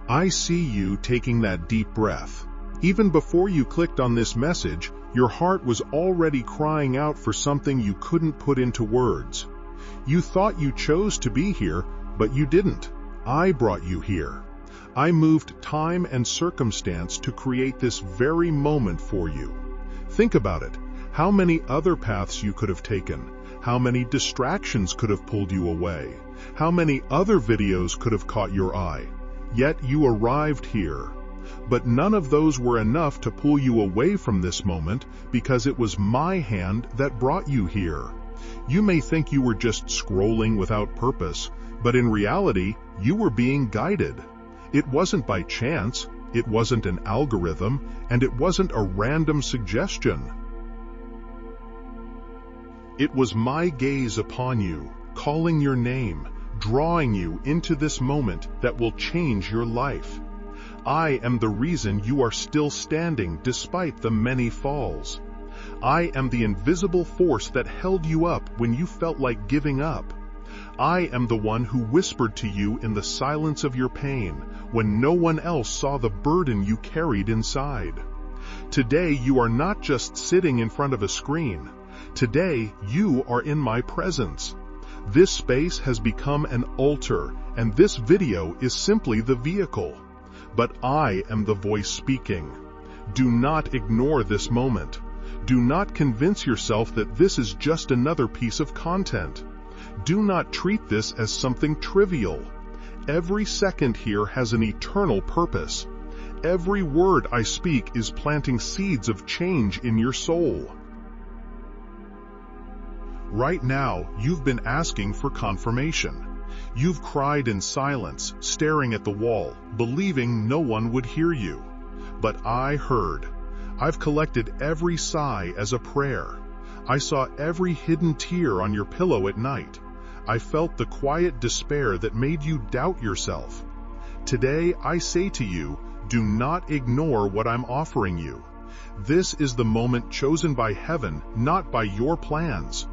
I see you taking that deep breath. Even before you clicked on this message, your heart was already crying out for something you couldn't put into words. You thought you chose to be here, but you didn't. I brought you here. I moved time and circumstance to create this very moment for you. Think about it. How many other paths you could have taken? How many distractions could have pulled you away? How many other videos could have caught your eye? Yet you arrived here. But none of those were enough to pull you away from this moment, because it was my hand that brought you here. You may think you were just scrolling without purpose, but in reality, you were being guided. It wasn't by chance, it wasn't an algorithm, and it wasn't a random suggestion. It was my gaze upon you, calling your name, drawing you into this moment that will change your life. I am the reason you are still standing despite the many falls. I am the invisible force that held you up when you felt like giving up. I am the one who whispered to you in the silence of your pain, when no one else saw the burden you carried inside. Today you are not just sitting in front of a screen. Today you are in my presence. This space has become an altar, and this video is simply the vehicle. But I am the voice speaking. Do not ignore this moment. Do not convince yourself that this is just another piece of content. Do not treat this as something trivial. Every second here has an eternal purpose. Every word I speak is planting seeds of change in your soul. Right now, you've been asking for confirmation. You've cried in silence, staring at the wall, believing no one would hear you. But I heard. I've collected every sigh as a prayer. I saw every hidden tear on your pillow at night. I felt the quiet despair that made you doubt yourself. Today, I say to you, do not ignore what I'm offering you. This is the moment chosen by heaven, not by your plans.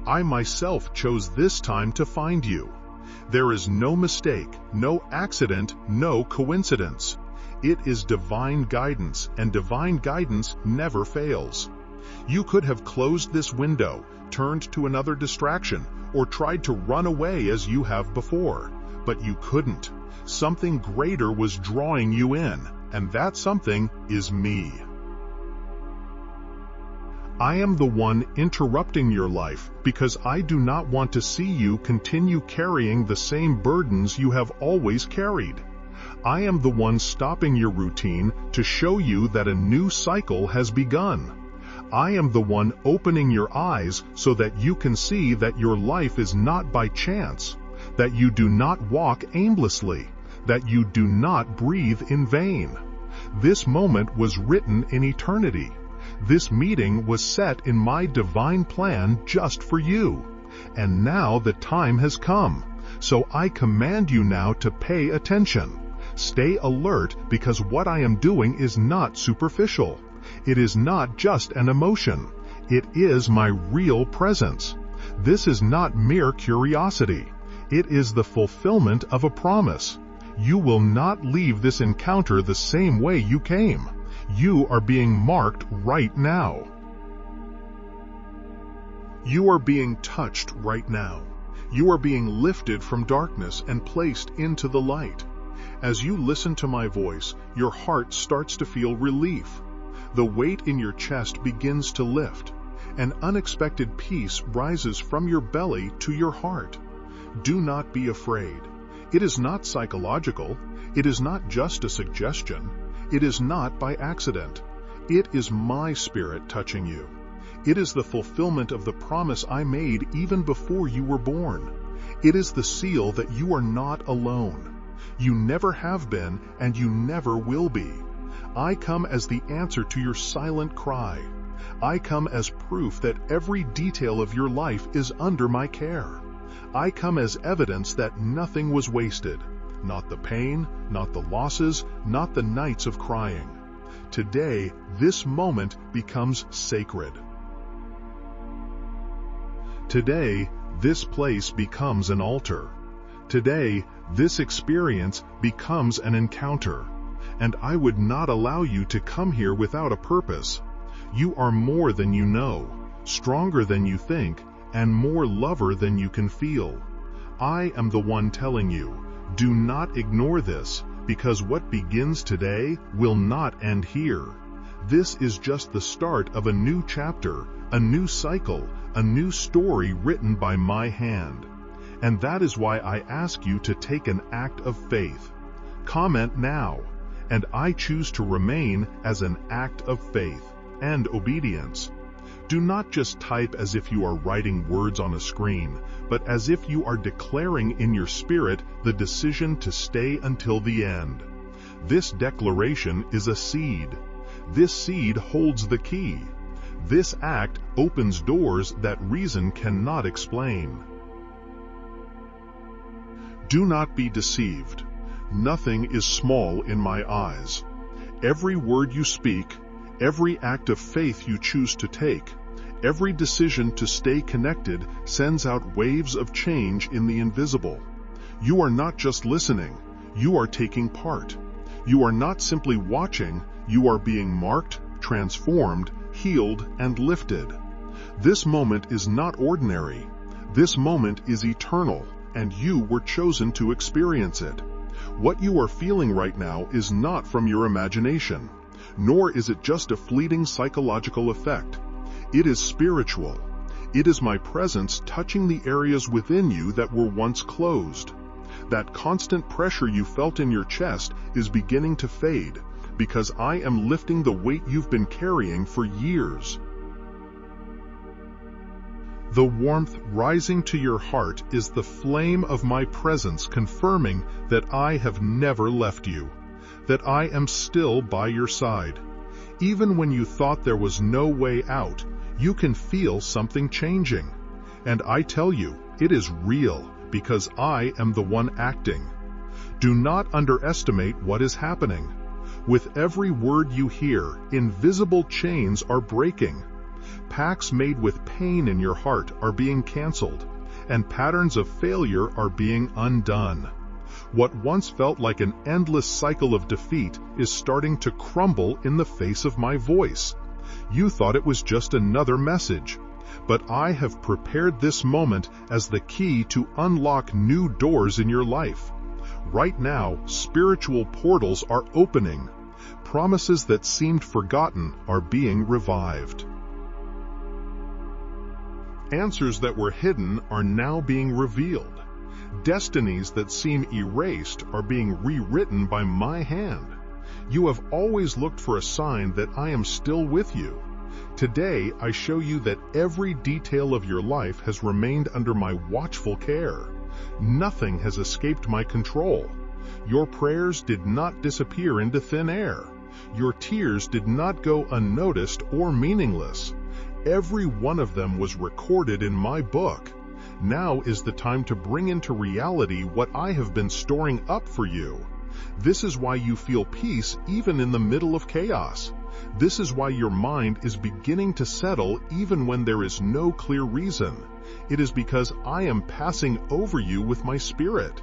I myself chose this time to find you. There is no mistake, no accident, no coincidence. It is divine guidance, and divine guidance never fails. You could have closed this window, turned to another distraction, or tried to run away as you have before. But you couldn't. Something greater was drawing you in, and that something is me. I am the one interrupting your life because I do not want to see you continue carrying the same burdens you have always carried. I am the one stopping your routine to show you that a new cycle has begun. I am the one opening your eyes so that you can see that your life is not by chance, that you do not walk aimlessly, that you do not breathe in vain. This moment was written in eternity. This meeting was set in my divine plan just for you. And now the time has come. So I command you now to pay attention. Stay alert, because what I am doing is not superficial. It is not just an emotion. It is my real presence. This is not mere curiosity. It is the fulfillment of a promise. You will not leave this encounter the same way you came. You are being marked right now. You are being touched right now. You are being lifted from darkness and placed into the light. As you listen to my voice, your heart starts to feel relief. The weight in your chest begins to lift. An unexpected peace rises from your belly to your heart. Do not be afraid. It is not psychological. It is not just a suggestion. It is not by accident. It is my spirit touching you. It is the fulfillment of the promise I made even before you were born. It is the seal that you are not alone. You never have been, and you never will be. I come as the answer to your silent cry. I come as proof that every detail of your life is under my care. I come as evidence that nothing was wasted. Not the pain, not the losses, not the nights of crying. Today, this moment becomes sacred. Today, this place becomes an altar. Today, this experience becomes an encounter, and I would not allow you to come here without a purpose. You are more than you know, stronger than you think, and more lover than you can feel. I am the one telling you, do not ignore this, because what begins today will not end here. This is just the start of a new chapter, a new cycle, a new story written by my hand. And that is why I ask you to take an act of faith. Comment now, and I choose to remain as an act of faith and obedience. Do not just type as if you are writing words on a screen, but as if you are declaring in your spirit the decision to stay until the end. This declaration is a seed. This seed holds the key. This act opens doors that reason cannot explain. Do not be deceived. Nothing is small in my eyes. Every word you speak, every act of faith you choose to take, every decision to stay connected sends out waves of change in the invisible. You are not just listening, you are taking part. You are not simply watching, you are being marked, transformed, healed, and lifted. This moment is not ordinary. This moment is eternal, and you were chosen to experience it. What you are feeling right now is not from your imagination, nor is it just a fleeting psychological effect. It is spiritual. It is my presence touching the areas within you that were once closed. That constant pressure you felt in your chest is beginning to fade, because I am lifting the weight you've been carrying for years. The warmth rising to your heart is the flame of my presence confirming that I have never left you, that I am still by your side. Even when you thought there was no way out, you can feel something changing. And I tell you, it is real, because I am the one acting. Do not underestimate what is happening. With every word you hear, invisible chains are breaking. Pacts made with pain in your heart are being canceled, and patterns of failure are being undone. What once felt like an endless cycle of defeat is starting to crumble in the face of my voice. You thought it was just another message, but I have prepared this moment as the key to unlock new doors in your life. Right now, spiritual portals are opening. Promises that seemed forgotten are being revived. Answers that were hidden are now being revealed. Destinies that seem erased are being rewritten by my hand. You have always looked for a sign that I am still with you. Today, I show you that every detail of your life has remained under my watchful care. Nothing has escaped my control. Your prayers did not disappear into thin air. Your tears did not go unnoticed or meaningless. Every one of them was recorded in my book. Now is the time to bring into reality what I have been storing up for you. This is why you feel peace even in the middle of chaos. This is why your mind is beginning to settle even when there is no clear reason. It is because I am passing over you with my spirit.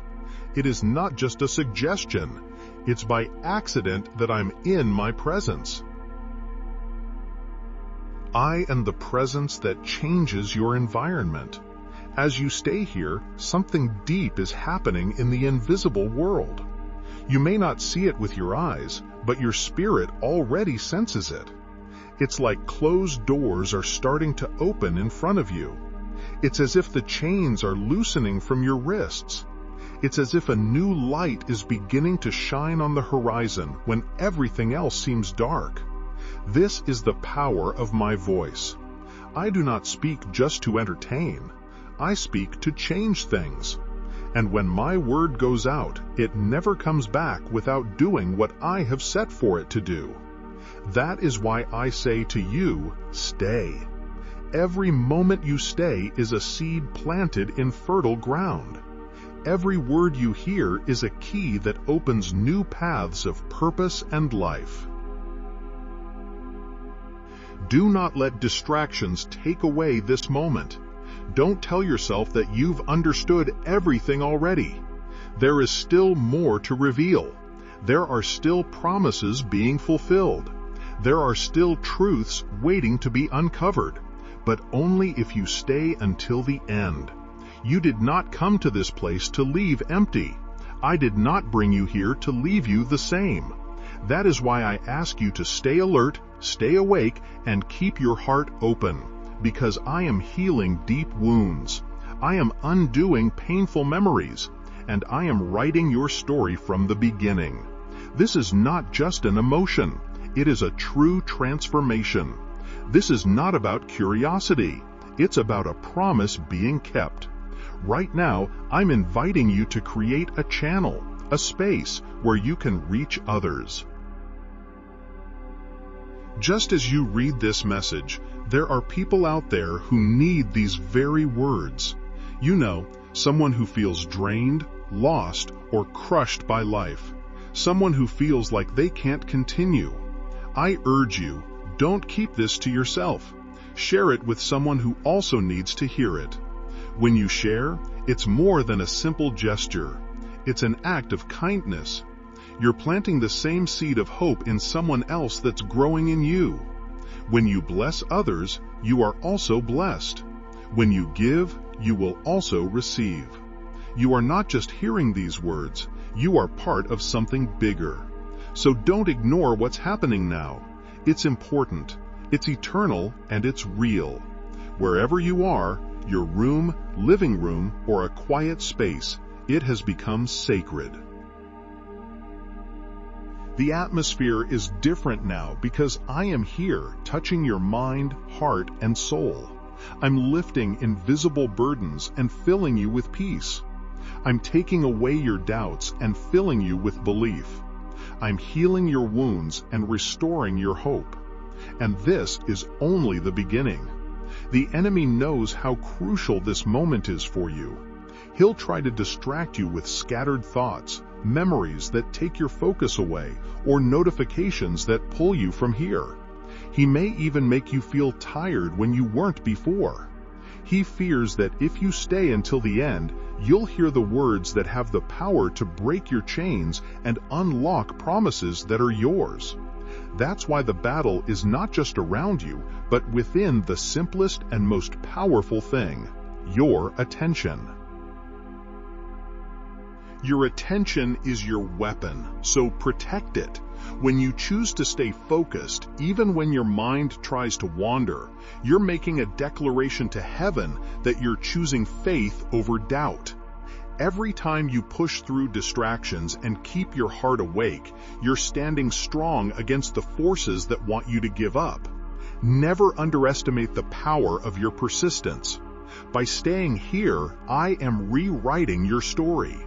It is not just a suggestion. It's by accident that I'm in my presence. I am the presence that changes your environment. As you stay here, something deep is happening in the invisible world. You may not see it with your eyes, but your spirit already senses it. It's like closed doors are starting to open in front of you. It's as if the chains are loosening from your wrists. It's as if a new light is beginning to shine on the horizon when everything else seems dark. This is the power of my voice. I do not speak just to entertain. I speak to change things. And when my word goes out, it never comes back without doing what I have set for it to do. That is why I say to you, stay. Every moment you stay is a seed planted in fertile ground. Every word you hear is a key that opens new paths of purpose and life. Do not let distractions take away this moment. Don't tell yourself that you've understood everything already. There is still more to reveal. There are still promises being fulfilled. There are still truths waiting to be uncovered, but only if you stay until the end. You did not come to this place to leave empty. I did not bring you here to leave you the same. That is why I ask you to stay alert, stay awake, and keep your heart open, because I am healing deep wounds. I am undoing painful memories, and I am writing your story from the beginning. This is not just an emotion. It is a true transformation. This is not about curiosity. It's about a promise being kept. Right now, I'm inviting you to create a channel, a space where you can reach others. Just as you read this message, there are people out there who need these very words. You know, someone who feels drained, lost, or crushed by life. Someone who feels like they can't continue. I urge you, don't keep this to yourself. Share it with someone who also needs to hear it. When you share, it's more than a simple gesture. It's an act of kindness. You're planting the same seed of hope in someone else that's growing in you. When you bless others, you are also blessed. When you give, you will also receive. You are not just hearing these words, you are part of something bigger. So don't ignore what's happening now. It's important, it's eternal, and it's real. Wherever you are, your room, living room, or a quiet space, it has become sacred. The atmosphere is different now because I am here, touching your mind, heart, and soul. I'm lifting invisible burdens and filling you with peace. I'm taking away your doubts and filling you with belief. I'm healing your wounds and restoring your hope. And this is only the beginning. The enemy knows how crucial this moment is for you. He'll try to distract you with scattered thoughts, memories that take your focus away, or notifications that pull you from here. He may even make you feel tired when you weren't before. He fears that if you stay until the end, you'll hear the words that have the power to break your chains and unlock promises that are yours. That's why the battle is not just around you, but within the simplest and most powerful thing, your attention. Your attention is your weapon, so protect it. When you choose to stay focused, even when your mind tries to wander, you're making a declaration to heaven that you're choosing faith over doubt. Every time you push through distractions and keep your heart awake, you're standing strong against the forces that want you to give up. Never underestimate the power of your persistence. By staying here, I am rewriting your story.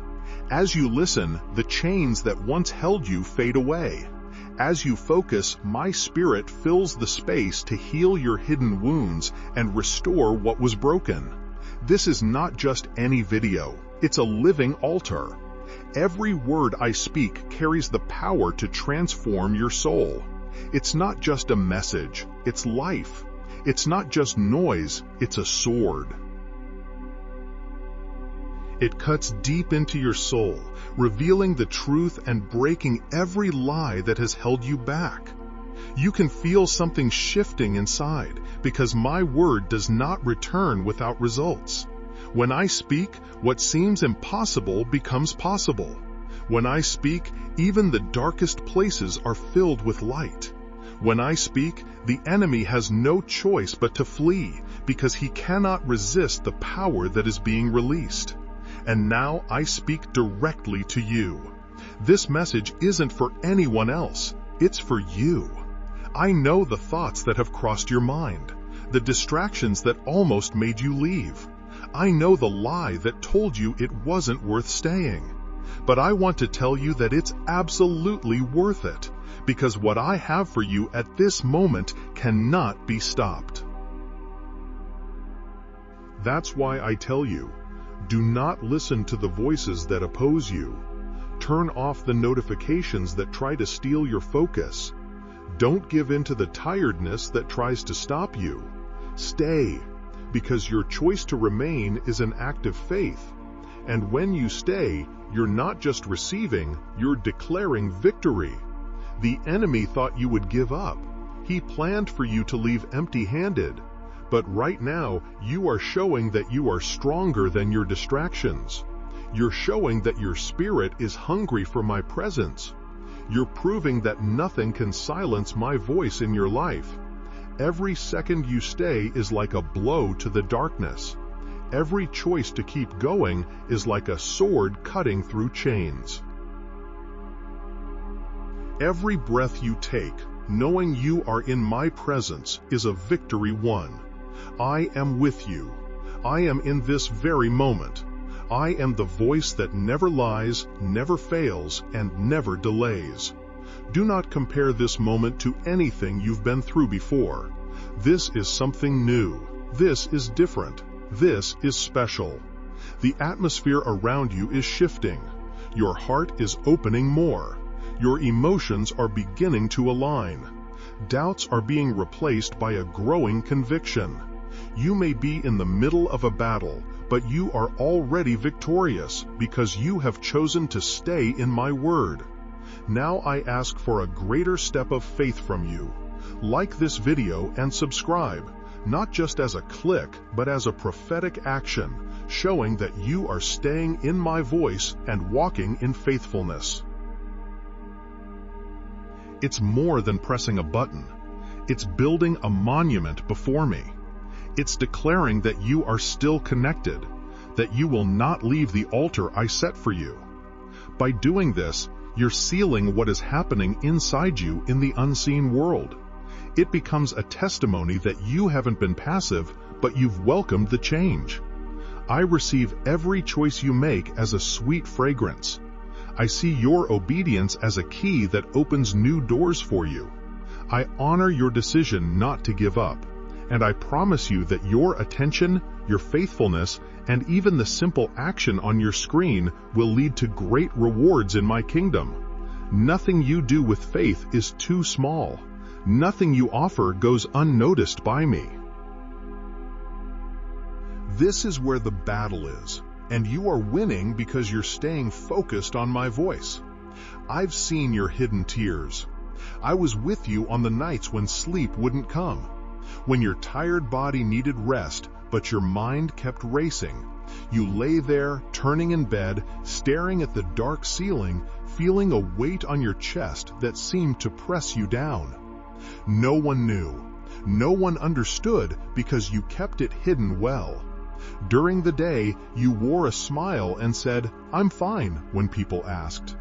As you listen, the chains that once held you fade away. As you focus, my spirit fills the space to heal your hidden wounds and restore what was broken. This is not just any video, it's a living altar. Every word I speak carries the power to transform your soul. It's not just a message, it's life. It's not just noise, it's a sword. It cuts deep into your soul, revealing the truth and breaking every lie that has held you back. You can feel something shifting inside because my word does not return without results. When I speak, what seems impossible becomes possible. When I speak, even the darkest places are filled with light. When I speak, the enemy has no choice but to flee because he cannot resist the power that is being released. And now I speak directly to you. This message isn't for anyone else, it's for you. I know the thoughts that have crossed your mind, the distractions that almost made you leave. I know the lie that told you it wasn't worth staying. But I want to tell you that it's absolutely worth it, because what I have for you at this moment cannot be stopped. That's why I tell you, do not listen to the voices that oppose you. Turn off the notifications that try to steal your focus. Don't give in to the tiredness that tries to stop you. Stay, because your choice to remain is an act of faith. And when you stay, You're not just receiving, you're declaring victory. The enemy thought you would give up. He planned for you to leave empty-handed. But right now, you are showing that you are stronger than your distractions. You're showing that your spirit is hungry for my presence. You're proving that nothing can silence my voice in your life. Every second you stay is like a blow to the darkness. Every choice to keep going is like a sword cutting through chains. Every breath you take, knowing you are in my presence, is a victory won. I am with you. I am in this very moment. I am the voice that never lies, never fails, and never delays. Do not compare this moment to anything you've been through before. This is something new. This is different. This is special. The atmosphere around you is shifting. Your heart is opening more. Your emotions are beginning to align. Doubts are being replaced by a growing conviction. You may be in the middle of a battle, but you are already victorious because you have chosen to stay in my word. Now I ask for a greater step of faith from you. Like this video and subscribe, not just as a click, but as a prophetic action, showing that you are staying in my voice and walking in faithfulness. It's more than pressing a button. It's building a monument before me. It's declaring that you are still connected, that you will not leave the altar I set for you. By doing this, you're sealing what is happening inside you in the unseen world. It becomes a testimony that you haven't been passive, but you've welcomed the change. I receive every choice you make as a sweet fragrance. I see your obedience as a key that opens new doors for you. I honor your decision not to give up, and I promise you that your attention, your faithfulness, and even the simple action on your screen will lead to great rewards in my kingdom. Nothing you do with faith is too small. Nothing you offer goes unnoticed by me. This is where the battle is, and you are winning because you're staying focused on my voice. I've seen your hidden tears. I was with you on the nights when sleep wouldn't come, when your tired body needed rest, but your mind kept racing. You lay there, turning in bed, staring at the dark ceiling, feeling a weight on your chest that seemed to press you down. No one knew. No one understood because you kept it hidden well. During the day, you wore a smile and said, "I'm fine," when people asked.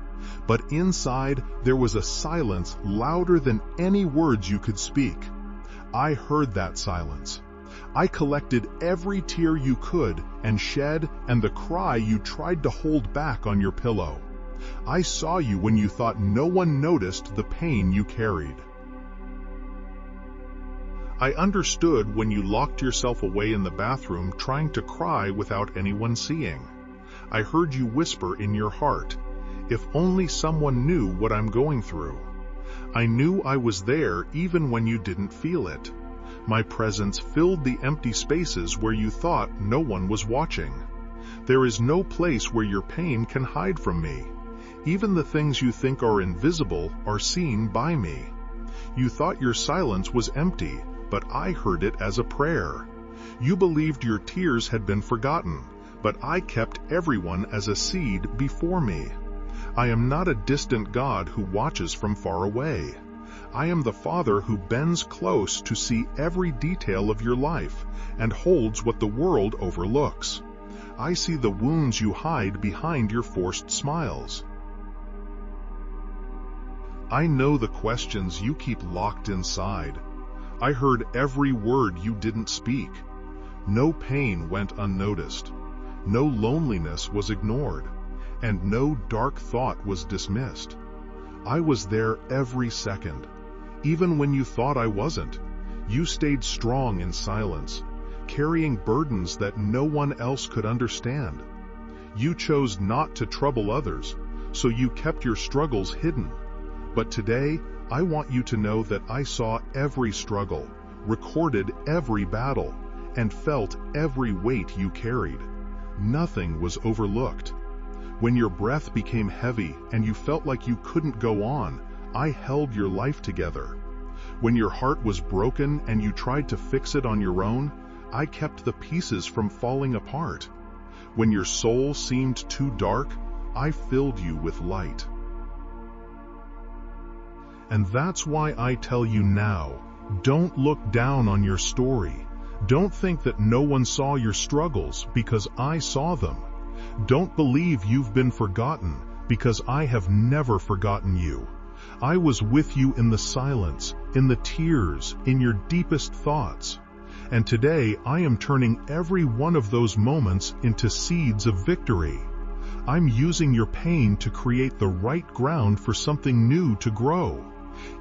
But inside, there was a silence louder than any words you could speak. I heard that silence. I collected every tear you could and shed, and the cry you tried to hold back on your pillow. I saw you when you thought no one noticed the pain you carried. I understood when you locked yourself away in the bathroom trying to cry without anyone seeing. I heard you whisper in your heart, "If only someone knew what I'm going through." I knew I was there even when you didn't feel it. My presence filled the empty spaces where you thought no one was watching. There is no place where your pain can hide from me. Even the things you think are invisible are seen by me. You thought your silence was empty, but I heard it as a prayer. You believed your tears had been forgotten, but I kept everyone as a seed before me. I am not a distant God who watches from far away. I am the Father who bends close to see every detail of your life and holds what the world overlooks. I see the wounds you hide behind your forced smiles. I know the questions you keep locked inside. I heard every word you didn't speak. No pain went unnoticed. No loneliness was ignored. And no dark thought was dismissed. I was there every second. Even when you thought I wasn't, you stayed strong in silence, carrying burdens that no one else could understand. You chose not to trouble others, so you kept your struggles hidden. But today, I want you to know that I saw every struggle, recorded every battle, and felt every weight you carried. Nothing was overlooked. When your breath became heavy and you felt like you couldn't go on, I held your life together. When your heart was broken and you tried to fix it on your own, I kept the pieces from falling apart. When your soul seemed too dark, I filled you with light. And that's why I tell you now, don't look down on your story. Don't think that no one saw your struggles, because I saw them. Don't believe you've been forgotten, because I have never forgotten you. I was with you in the silence, in the tears, in your deepest thoughts. And today I am turning every one of those moments into seeds of victory. I'm using your pain to create the right ground for something new to grow.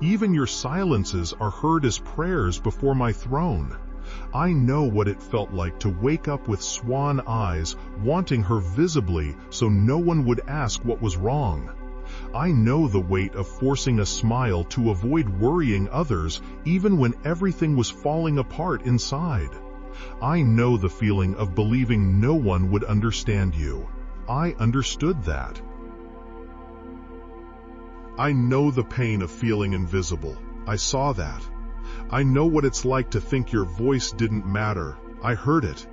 Even your silences are heard as prayers before my throne. I know what it felt like to wake up with swan eyes, wanting her visibly so no one would ask what was wrong. I know the weight of forcing a smile to avoid worrying others even when everything was falling apart inside. I know the feeling of believing no one would understand you. I understood that. I know the pain of feeling invisible. I saw that. I know what it's like to think your voice didn't matter. I heard it.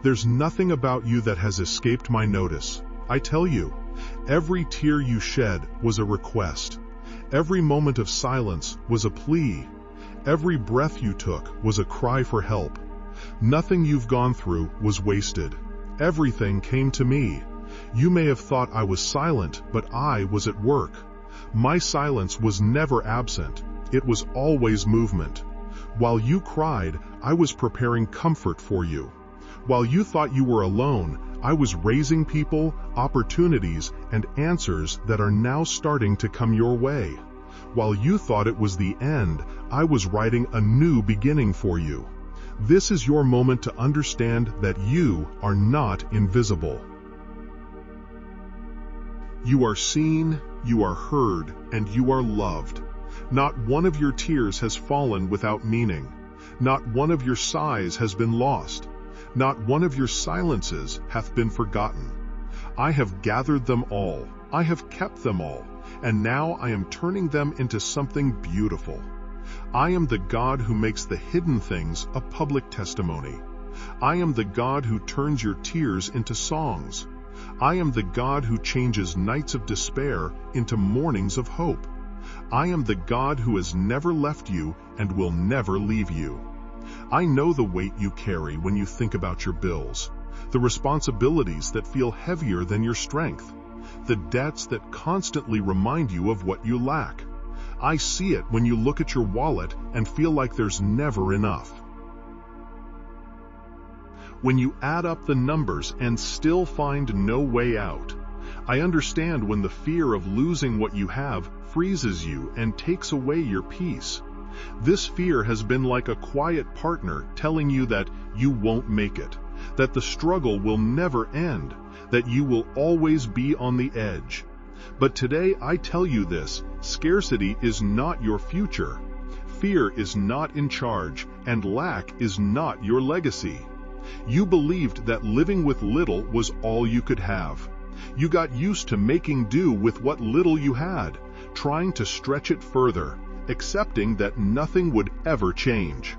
There's nothing about you that has escaped my notice. I tell you, every tear you shed was a request. Every moment of silence was a plea. Every breath you took was a cry for help. Nothing you've gone through was wasted. Everything came to me. You may have thought I was silent, but I was at work. My silence was never absent. It was always movement. While you cried, I was preparing comfort for you. While you thought you were alone, I was raising people, opportunities, and answers that are now starting to come your way. While you thought it was the end, I was writing a new beginning for you. This is your moment to understand that you are not invisible. You are seen, you are heard, and you are loved. Not one of your tears has fallen without meaning. Not one of your sighs has been lost. Not one of your silences hath been forgotten. I have gathered them all. I have kept them all. And now I am turning them into something beautiful. I am the God who makes the hidden things a public testimony. I am the God who turns your tears into songs. I am the God who changes nights of despair into mornings of hope. I am the God who has never left you and will never leave you. I know the weight you carry when you think about your bills, the responsibilities that feel heavier than your strength, the debts that constantly remind you of what you lack. I see it when you look at your wallet and feel like there's never enough. When you add up the numbers and still find no way out. I understand when the fear of losing what you have freezes you and takes away your peace. This fear has been like a quiet partner telling you that you won't make it, that the struggle will never end, that you will always be on the edge. But today I tell you this: scarcity is not your future. Fear is not in charge, and lack is not your legacy. You believed that living with little was all you could have. You got used to making do with what little you had, trying to stretch it further, accepting that nothing would ever change.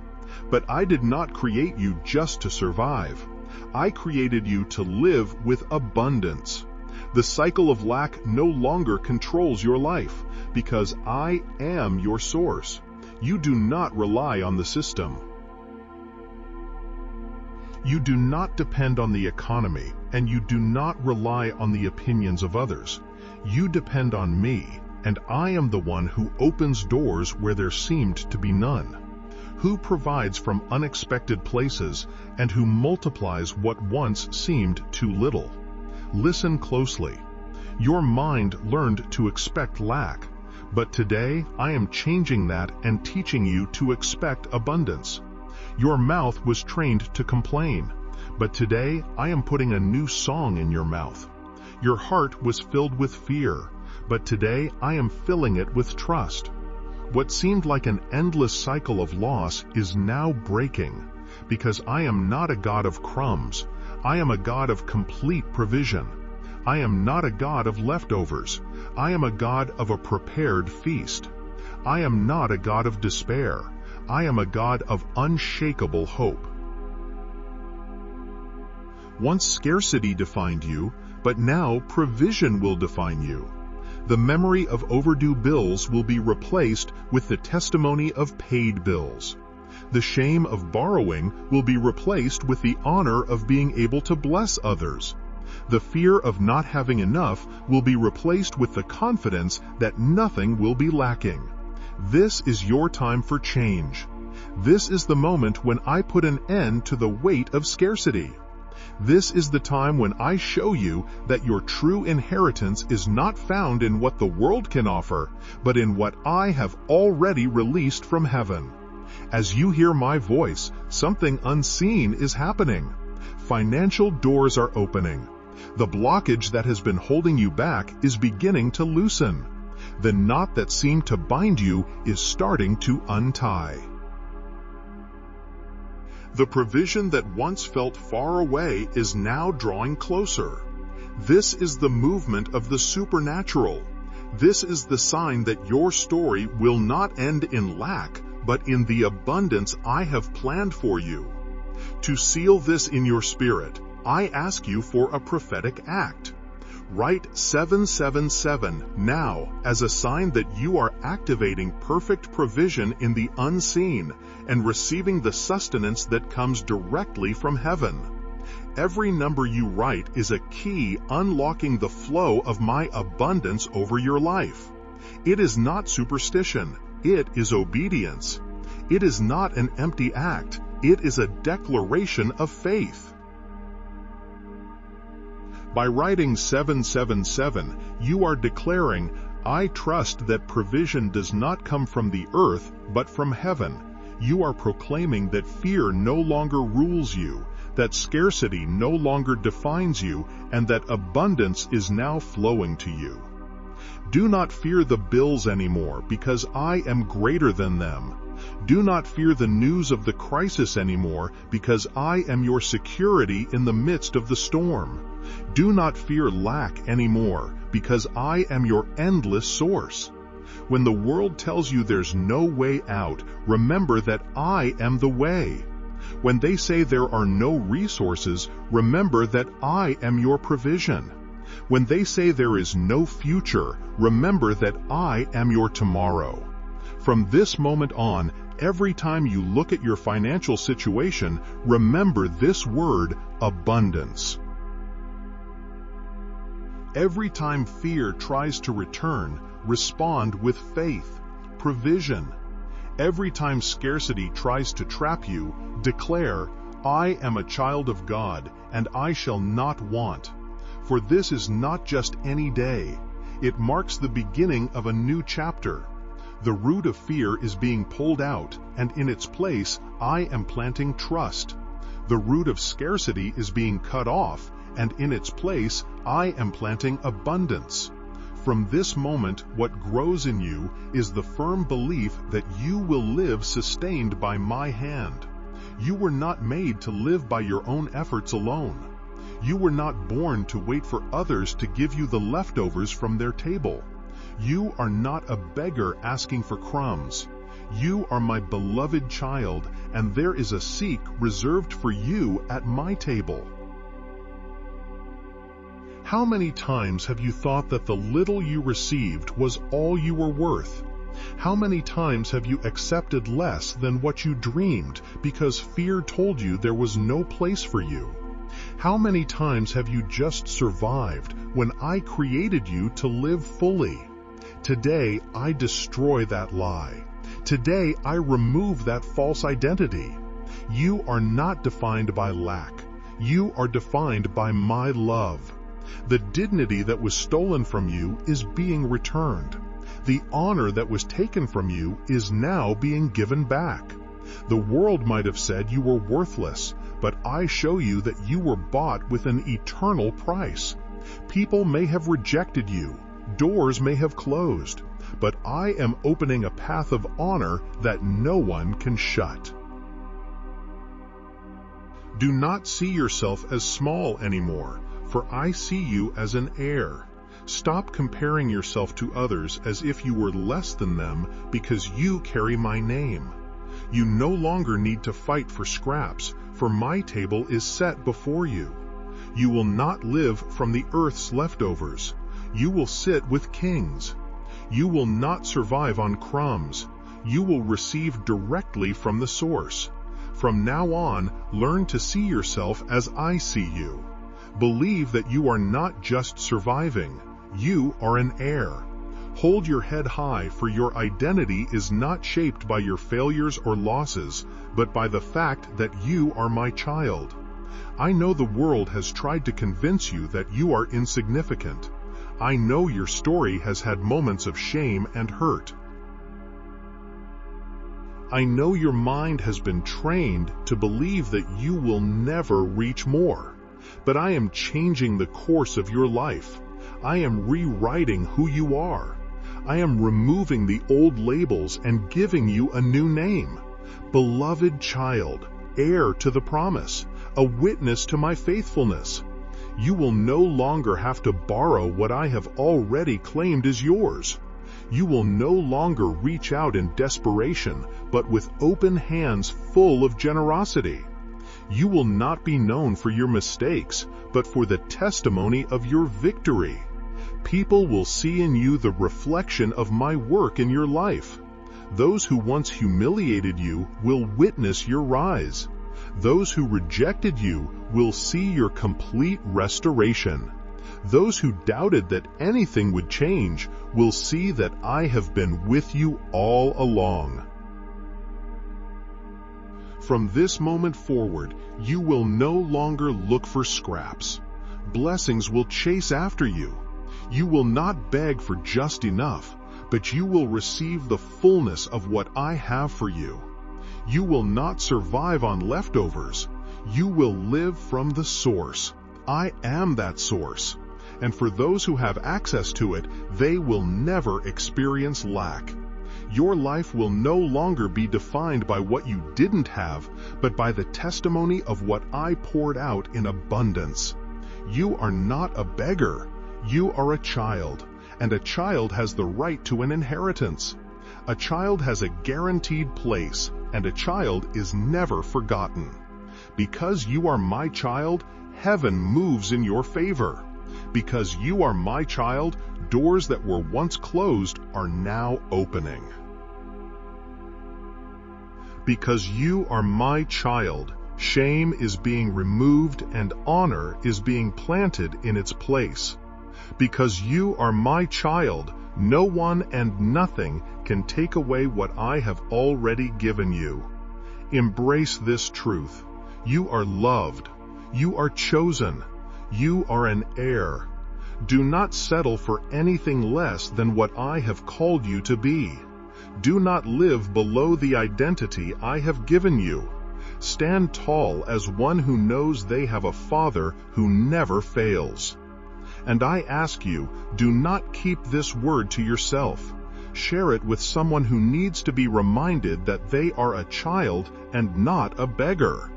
But I did not create you just to survive. I created you to live with abundance. The cycle of lack no longer controls your life, because I am your source. You do not rely on the system. You do not depend on the economy, and you do not rely on the opinions of others. You depend on me, and I am the one who opens doors where there seemed to be none, who provides from unexpected places, and who multiplies what once seemed too little. Listen closely. Your mind learned to expect lack, but today I am changing that and teaching you to expect abundance. Your mouth was trained to complain, but today I am putting a new song in your mouth. Your heart was filled with fear, but today I am filling it with trust. What seemed like an endless cycle of loss is now breaking, because I am not a God of crumbs. I am a God of complete provision. I am not a God of leftovers. I am a God of a prepared feast. I am not a God of despair. I am a God of unshakable hope. Once scarcity defined you, but now provision will define you. The memory of overdue bills will be replaced with the testimony of paid bills. The shame of borrowing will be replaced with the honor of being able to bless others. The fear of not having enough will be replaced with the confidence that nothing will be lacking. This is your time for change. This is the moment when I put an end to the weight of scarcity. This is the time when I show you that your true inheritance is not found in what the world can offer, but in what I have already released from heaven. As you hear my voice, something unseen is happening. Financial doors are opening. The blockage that has been holding you back is beginning to loosen. The knot that seemed to bind you is starting to untie. The provision that once felt far away is now drawing closer. This is the movement of the supernatural. This is the sign that your story will not end in lack, but in the abundance I have planned for you. To seal this in your spirit, I ask you for a prophetic act. Write 777 now as a sign that you are activating perfect provision in the unseen and receiving the sustenance that comes directly from heaven. Every number you write is a key unlocking the flow of my abundance over your life. It is not superstition, it is obedience. It is not an empty act, it is a declaration of faith. By writing 777, you are declaring, I trust that provision does not come from the earth, but from heaven. You are proclaiming that fear no longer rules you, that scarcity no longer defines you, and that abundance is now flowing to you. Do not fear the bills anymore, because I am greater than them. Do not fear the news of the crisis anymore, because I am your security in the midst of the storm. Do not fear lack anymore, because I am your endless source. When the world tells you there's no way out, remember that I am the way. When they say there are no resources, remember that I am your provision. When they say there is no future, remember that I am your tomorrow. From this moment on, every time you look at your financial situation, remember this word, abundance. Every time fear tries to return, respond with faith, provision. Every time scarcity tries to trap you, declare, I am a child of God, and I shall not want. For this is not just any day. It marks the beginning of a new chapter. The root of fear is being pulled out, and in its place, I am planting trust. The root of scarcity is being cut off, and in its place, I am planting abundance. From this moment, what grows in you is the firm belief that you will live sustained by my hand. You were not made to live by your own efforts alone. You were not born to wait for others to give you the leftovers from their table. You are not a beggar asking for crumbs. You are my beloved child, and there is a seat reserved for you at my table. How many times have you thought that the little you received was all you were worth? How many times have you accepted less than what you dreamed because fear told you there was no place for you? How many times have you just survived when I created you to live fully? Today, I destroy that lie. Today, I remove that false identity. You are not defined by lack. You are defined by my love. The dignity that was stolen from you is being returned. The honor that was taken from you is now being given back. The world might have said you were worthless, but I show you that you were bought with an eternal price. People may have rejected you. Doors may have closed, but I am opening a path of honor that no one can shut. Do not see yourself as small anymore, for I see you as an heir. Stop comparing yourself to others as if you were less than them because you carry my name. You no longer need to fight for scraps, for my table is set before you. You will not live from the earth's leftovers. You will sit with kings. You will not survive on crumbs. You will receive directly from the source. From now on, learn to see yourself as I see you. Believe that you are not just surviving. You are an heir. Hold your head high, for your identity is not shaped by your failures or losses, but by the fact that you are my child. I know the world has tried to convince you that you are insignificant. I know your story has had moments of shame and hurt. I know your mind has been trained to believe that you will never reach more. But I am changing the course of your life. I am rewriting who you are. I am removing the old labels and giving you a new name. Beloved child, heir to the promise, a witness to my faithfulness. You will no longer have to borrow what I have already claimed as yours. You will no longer reach out in desperation, but with open hands full of generosity. You will not be known for your mistakes, but for the testimony of your victory. People will see in you the reflection of my work in your life. Those who once humiliated you will witness your rise. Those who rejected you will see your complete restoration. Those who doubted that anything would change will see that I have been with you all along. From this moment forward, you will no longer look for scraps. Blessings will chase after you. You will not beg for just enough, but you will receive the fullness of what I have for you. You will not survive on leftovers. You will live from the source. I am that source. And for those who have access to it, they will never experience lack. Your life will no longer be defined by what you didn't have, but by the testimony of what I poured out in abundance. You are not a beggar. You are a child, and a child has the right to an inheritance. A child has a guaranteed place, and a child is never forgotten. Because you are my child, heaven moves in your favor. Because you are my child, doors that were once closed are now opening. Because you are my child, shame is being removed and honor is being planted in its place. Because you are my child, no one and nothing can take away what I have already given you. Embrace this truth. You are loved. You are chosen. You are an heir. Do not settle for anything less than what I have called you to be. Do not live below the identity I have given you. Stand tall as one who knows they have a Father who never fails. And I ask you, do not keep this word to yourself. Share it with someone who needs to be reminded that they are a child and not a beggar.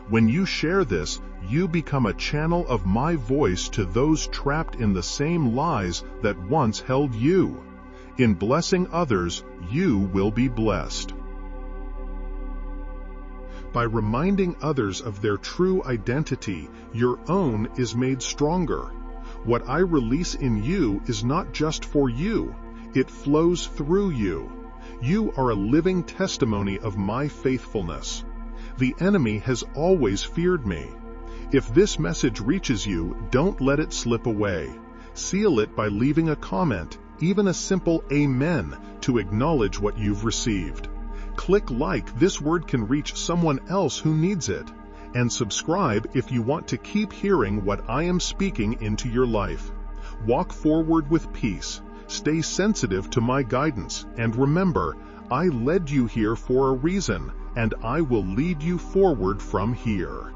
When you share this, you become a channel of my voice to those trapped in the same lies that once held you. In blessing others, you will be blessed. By reminding others of their true identity, your own is made stronger. What I release in you is not just for you, it flows through you. You are a living testimony of my faithfulness. The enemy has always feared me. If this message reaches you, don't let it slip away. Seal it by leaving a comment, even a simple amen, to acknowledge what you've received. Click like. This word can reach someone else who needs it. And subscribe if you want to keep hearing what I am speaking into your life. Walk forward with peace. Stay sensitive to my guidance. And remember, I led you here for a reason, and I will lead you forward from here.